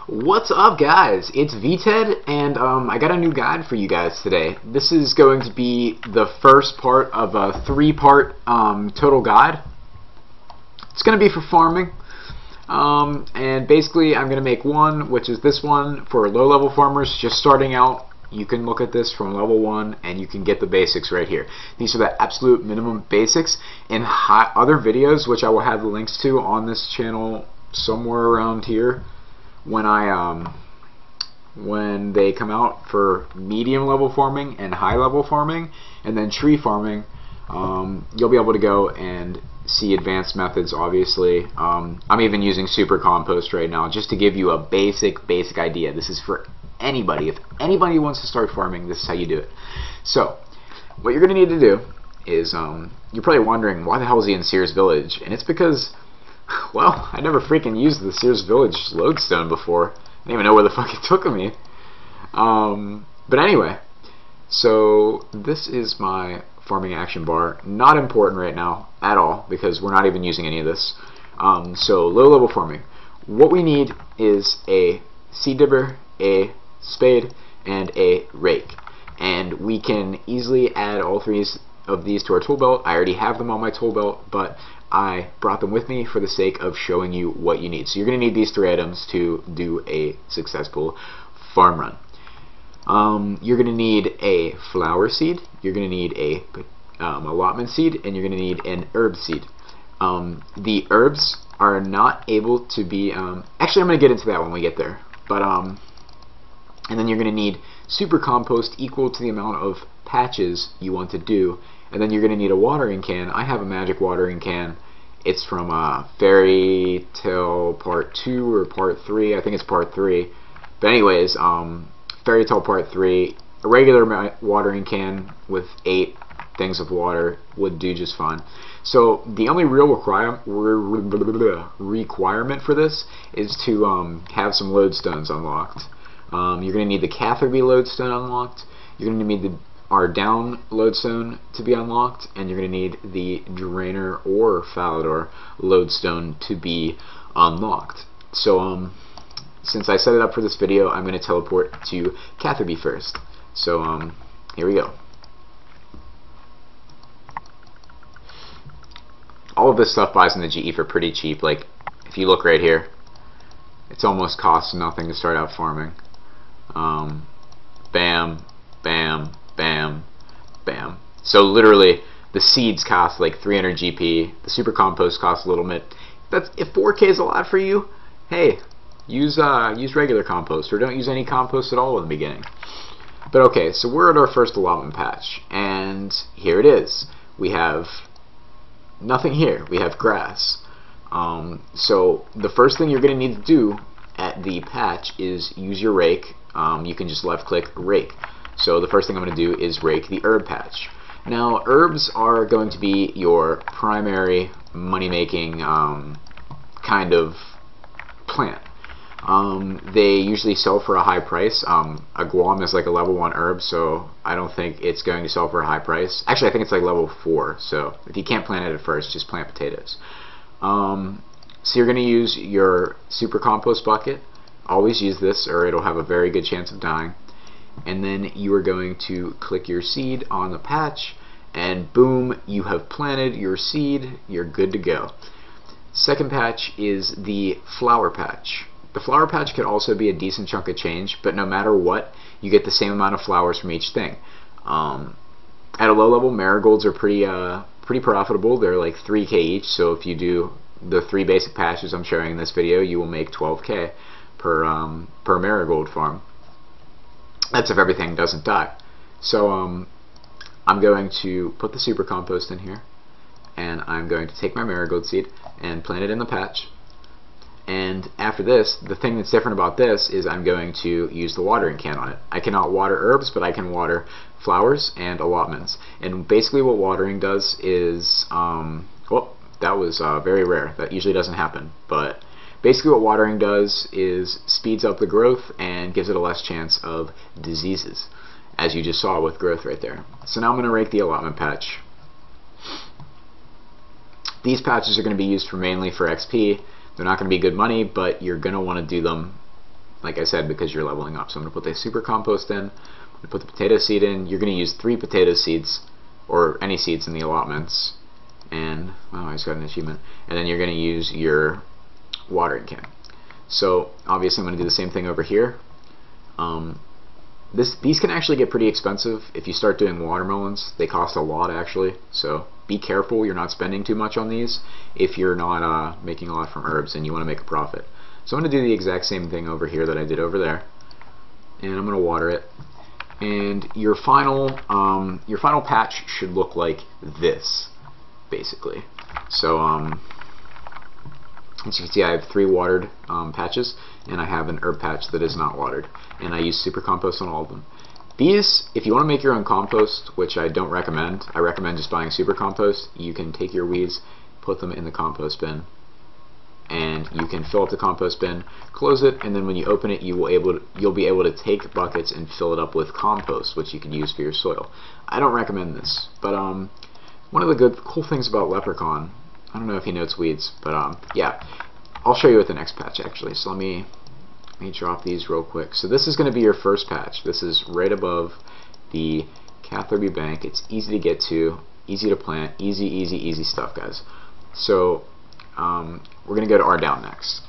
What's up, guys? It's VTED, and I got a new guide for you guys today. This is going to be the first part of a three-part total guide. It's going to be for farming, and basically I'm going to make one, which is this one for low-level farmers just starting out. You can look at this from level 1 and you can get the basics right here. These are the absolute minimum basics. In other videos, which I will have the links to on this channel somewhere around here, when they come out for medium level farming and high level farming and then tree farming, you'll be able to go and see advanced methods. Obviously, I'm even using super compost right now just to give you a basic idea. This is for anybody. If anybody wants to start farming, this is how you do it. So what you're going to need to do is, you're probably wondering, why the hell is he in Sears Village? And it's because, well, I never freaking used the Sears Village lodestone before. I didn't even know where the fuck it took me. But anyway, so this is my farming action bar. Not important right now at all because we're not even using any of this. So low level farming. What we need is a seed dibber, a spade, and a rake. And we can easily add all three of these to our tool belt. I already have them on my tool belt, but I brought them with me for the sake of showing you what you need. So you're going to need these three items to do a successful farm run. You're going to need a flower seed, you're going to need a allotment seed, and you're going to need an herb seed. The herbs are not able to be, actually I'm going to get into that when we get there, but and then you're going to need super compost equal to the amount of patches you want to do, and then you're going to need a watering can. I have a magic watering can. It's from Fairy Tale Part 2 or Part 3. I think it's Part 3. But anyways, Fairy Tale Part 3, a regular watering can with 8 things of water would do just fine. So the only real requirement for this is to have some lodestones unlocked. You're going to need the Catherby lodestone unlocked. You're going to need our down lodestone to be unlocked, and you're going to need the Drainer or Falador lodestone to be unlocked. So since I set it up for this video, I'm going to teleport to Catherby first. So here we go. All of this stuff buys in the GE for pretty cheap. Like, if you look right here, it's almost costs nothing to start out farming. Bam, bam, bam, bam. So literally, the seeds cost like 300 GP. The super compost costs a little bit. If 4K is a lot for you, hey, use regular compost, or don't use any compost at all in the beginning. But okay, so we're at our first allotment patch, and here it is. We have nothing here. We have grass. So the first thing you're going to need to do at the patch is use your rake. You can just left click rake. So the first thing I'm going to do is rake the herb patch. Now herbs are going to be your primary money making kind of plant. They usually sell for a high price. A guam is like a level 1 herb, so I don't think it's going to sell for a high price. Actually, I think it's like level 4, so if you can't plant it at first, just plant potatoes. So you're going to use your super compost bucket. Always use this or it'll have a very good chance of dying. And then you are going to click your seed on the patch, and boom, you have planted your seed. You're good to go. Second patch is the flower patch. The flower patch could also be a decent chunk of change, but no matter what, you get the same amount of flowers from each thing. At a low level, marigolds are pretty profitable. They're like 3K each, so if you do the 3 basic patches I'm showing in this video, you will make 12K per marigold farm. That's if everything doesn't die. So I'm going to put the super compost in here, and I'm going to take my marigold seed and plant it in the patch. And after this, the thing that's different about this is I'm going to use the watering can on it. I cannot water herbs, but I can water flowers and allotments. And basically what watering does is, well, that was very rare. That usually doesn't happen. But basically what watering does is speeds up the growth and gives it a less chance of diseases, as you just saw with growth right there. So now I'm going to rake the allotment patch. These patches are going to be used mainly for XP. They're not going to be good money, but you're going to want to do them like I said, because you're leveling up. So I'm going to put the super compost in, I'm going to put the potato seed in. You're going to use 3 potato seeds, or any seeds in the allotments, and, oh, I just got an achievement. And then you're going to use your watering can. So obviously I'm going to do the same thing over here. These can actually get pretty expensive if you start doing watermelons. They cost a lot actually, so be careful you're not spending too much on these if you're not making a lot from herbs and you want to make a profit. So I'm going to do the exact same thing over here that I did over there, and I'm going to water it. And your final patch should look like this, basically. So as you can see, I have 3 watered patches, and I have an herb patch that is not watered, and I use super compost on all of them. These, if you want to make your own compost, which I don't recommend, I recommend just buying super compost. You can take your weeds, put them in the compost bin, and you can fill up the compost bin, close it, and then when you open it, you'll be able to take buckets and fill it up with compost, which you can use for your soil. I don't recommend this, but one of the cool things about Leprechaun, I don't know if he notes weeds, but yeah, I'll show you with the next patch actually. So let me drop these real quick. So this is going to be your first patch. This is right above the Catherby Bank. It's easy to get to, easy to plant, easy stuff, guys. So we're going to go to R down next.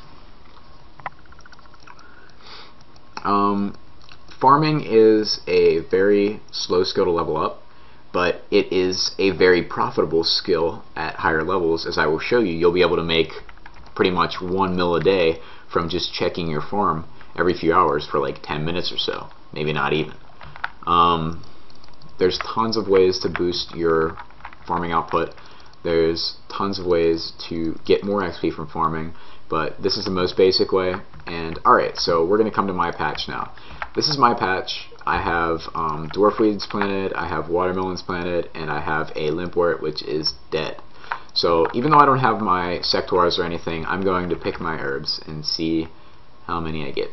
Farming is a very slow skill to level up, but it is a very profitable skill at higher levels. As I will show you, you'll be able to make pretty much 1 mil a day from just checking your farm every few hours for like 10 minutes or so, maybe not even. There's tons of ways to boost your farming output. There's tons of ways to get more XP from farming, but this is the most basic way. And alright, so we're going to come to my patch now. This is my patch. I have dwarf weeds planted, I have watermelons planted, and I have a limpwort which is dead. So even though I don't have my sectors or anything, I'm going to pick my herbs and see how many I get.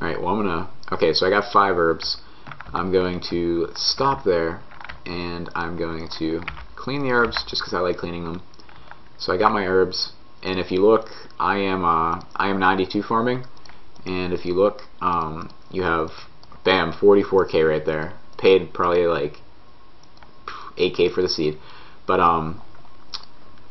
Alright, well okay, so I got 5 herbs. I'm going to stop there, and I'm going to clean the herbs just because I like cleaning them. So I got my herbs, and if you look, I am 92 farming, and if you look, you have, bam, 44k right there. Paid probably like 8k for the seed, but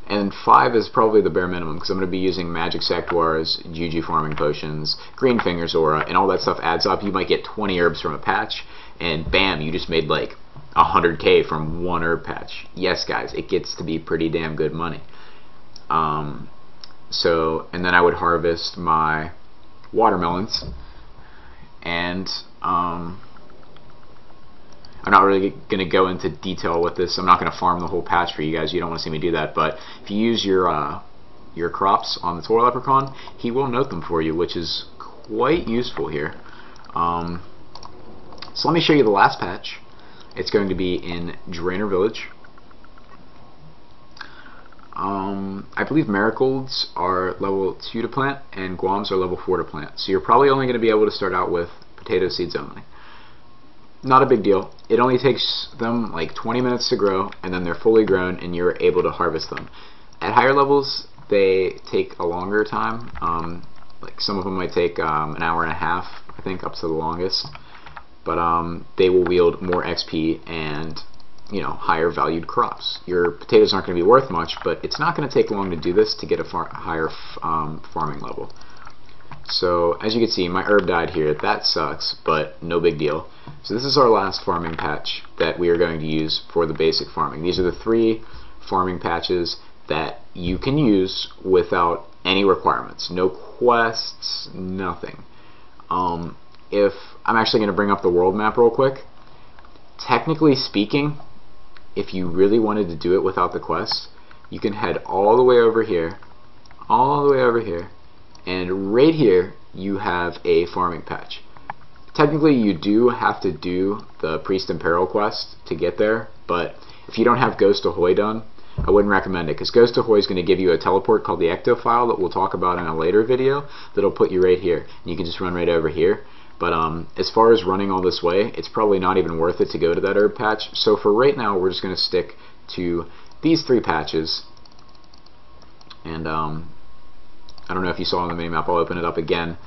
and 5 is probably the bare minimum because I'm going to be using magic sectors, juju farming potions, green fingers aura, and all that stuff adds up. You might get 20 herbs from a patch, and bam, you just made like 100k from 1 herb patch. Yes, guys, it gets to be pretty damn good money. So, and then I would harvest my watermelons, and I'm not really going to go into detail with this. I'm not going to farm the whole patch for you guys. You don't want to see me do that. But if you use your crops on the toy leprechaun, he will note them for you, which is quite useful here. So let me show you the last patch. It's going to be in Drainer Village. I believe marigolds are level 2 to plant, and guams are level 4 to plant. So you're probably only going to be able to start out with potato seeds only. Not a big deal. It only takes them like 20 minutes to grow, and then they're fully grown and you're able to harvest them. At higher levels, they take a longer time. Like some of them might take an hour and a half, I think, up to the longest. But they will yield more XP and, you know, higher valued crops. Your potatoes aren't going to be worth much, but it's not going to take long to do this to get a higher farming level. So as you can see, my herb died here. That sucks, but no big deal. So this is our last farming patch that we are going to use for the basic farming. These are the 3 farming patches that you can use without any requirements. No quests, nothing. If I'm actually going to bring up the world map real quick. Technically speaking, if you really wanted to do it without the quest, you can head all the way over here, and right here you have a farming patch. Technically you do have to do the Priest in Peril quest to get there, but if you don't have Ghost Ahoy done, I wouldn't recommend it, because Ghost Ahoy is going to give you a teleport called the Ecto file that we'll talk about in a later video that'll put you right here, and you can just run right over here. But as far as running all this way, it's probably not even worth it to go to that herb patch. So for right now, we're just going to stick to these 3 patches. And I don't know if you saw on the minimap. I'll open it up again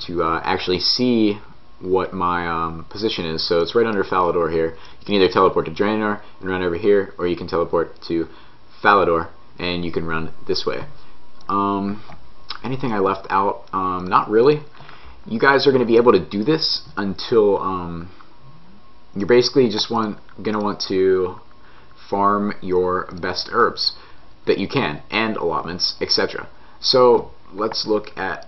to actually see what my position is. So it's right under Falador here. You can either teleport to Draenor and run over here, or you can teleport to Falador and you can run this way. Anything I left out? Not really. You guys are going to be able to do this until you're basically just going to want to farm your best herbs that you can, and allotments, etc. So let's look at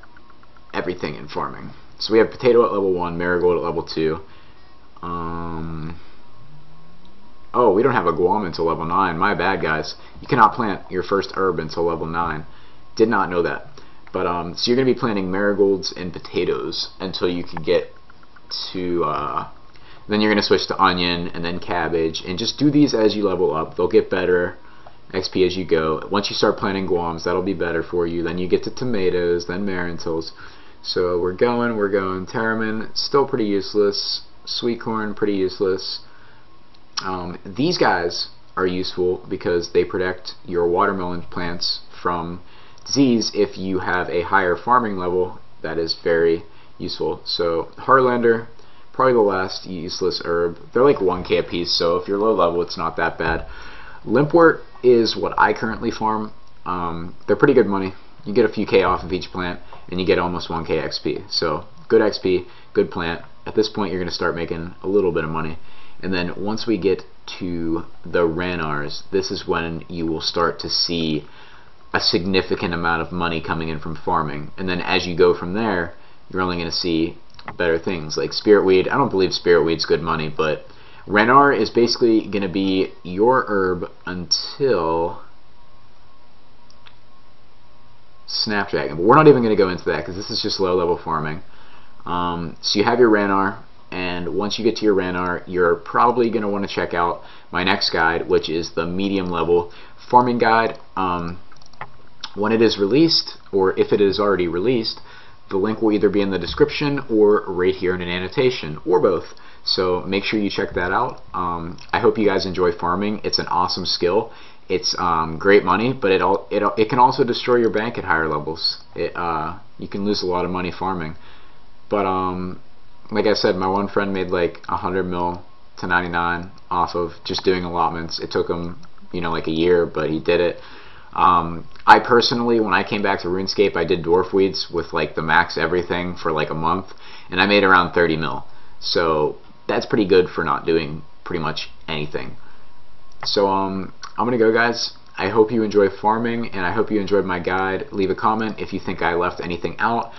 everything in farming. So we have potato at level 1, marigold at level 2. Oh, we don't have a guam until level 9. My bad, guys. You cannot plant your first herb until level 9. Did not know that. But so you're going to be planting marigolds and potatoes until you can get to then you're going to switch to onion and then cabbage, and just do these as you level up. They'll get better XP as you go. Once you start planting guams, that'll be better for you. Then you get to tomatoes, then marintils. So we're going. Terramin, still pretty useless. Sweet corn, pretty useless. These guys are useful because they protect your watermelon plants from disease if you have a higher farming level. That is very useful. So Heartlander, probably the last useless herb. They're like 1k a piece, so if you're low level, it's not that bad. Limpwort is what I currently farm. They're pretty good money. You get a few K off of each plant, and you get almost 1k XP. So good XP, good plant. At this point, you're going to start making a little bit of money. And then once we get to the Ranars, this is when you will start to see a significant amount of money coming in from farming. And then as you go from there, you're only going to see better things like Spiritweed. I don't believe Spiritweed's good money, but Ranar is basically going to be your herb until Snapdragon. But we're not even going to go into that because this is just low level farming. So you have your Ranar, and once you get to your Ranar, you're probably going to want to check out my next guide, which is the medium level farming guide. When it is released, or if it is already released, the link will either be in the description or right here in an annotation, or both. So make sure you check that out. I hope you guys enjoy farming. It's an awesome skill. It's great money, but it can also destroy your bank at higher levels. You can lose a lot of money farming. But like I said, my one friend made like 100 mil to 99 off of just doing allotments. It took him, like a year, but he did it. I personally, when I came back to RuneScape, I did dwarf weeds with like the max everything for like a month, and I made around 30 mil. So that's pretty good for not doing pretty much anything. So I'm gonna go, guys. I hope you enjoy farming, and I hope you enjoyed my guide. Leave a comment if you think I left anything out.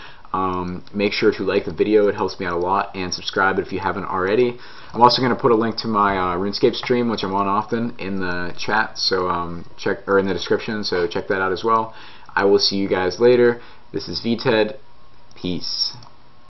Make sure to like the video, it helps me out a lot, and subscribe if you haven't already. I'm also going to put a link to my RuneScape stream, which I'm on often, in the chat, so in the description, so check that out as well. I will see you guys later. This is VTED. Peace.